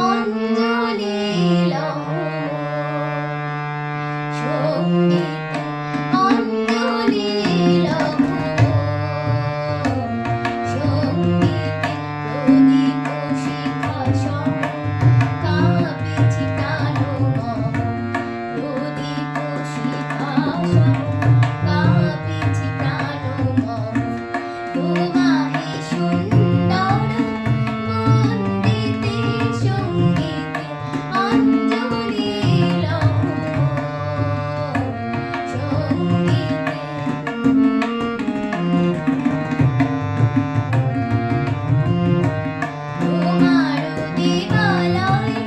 অঞ্জলি লহ সঙ্গীতে অঞ্জলি লহ সঙ্গীতে প্রদীপ শিখা সম কাঁপিছি প্রাণ মম প্রদীপ শিখা সম কাঁপিছি প্রাণ মম তোমাহে সুন্দর বন্দিতে সঙ্গীতে অঞ্জলি লহ সঙ্গীতে তোমার দিবালয়ে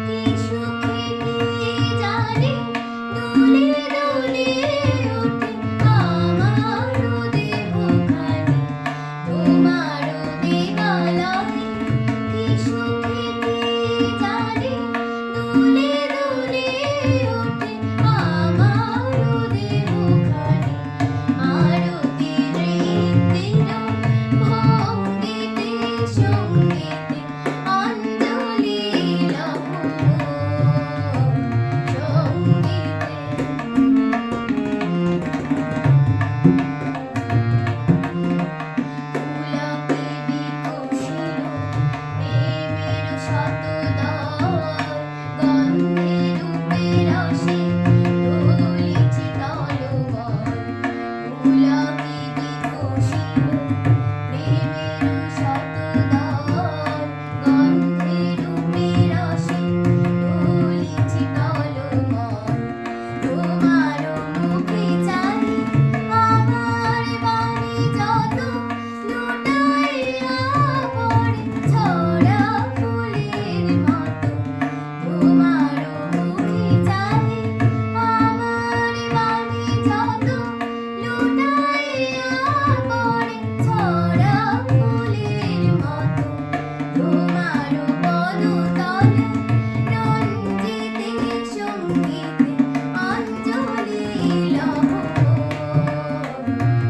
কি সুখে কি জানি দুলে দুলে ওঠে আমার দেহখানি তোমার দিবালয়ে কি সুখে কি জানি দুলে দুলে ওঠে আমার দেহখানি আরতি নৃত্যের ভঙ্গিতে সঙ্গীতে অঞ্জলি লহ পুলকে বিকশিল প্রেমের শতদল গন্ধে রূপে রসে দোলিছে তলমল তোমার মুখে চাই আমার বাণী যত লুটাইয়া পড়ে ছড়া ফুলের মতো তোমার মুখে চাই আমার বাণী যত লুটাইয়া পড়ে ছড়া ফুলের মতো তোমার পদতলে রঞ্জিতে সঙ্গীতে অঞ্জলি লহ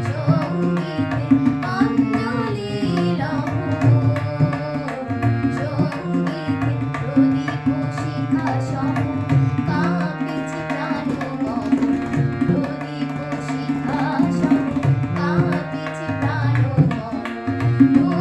সঙ্গীতে অঞ্জলি লহ সঙ্গীতে প্রদীপ শিখা সম কাঁপিছে প্রাণ মম প্রদীপ শিখা সম কাঁপিছে প্রাণ মম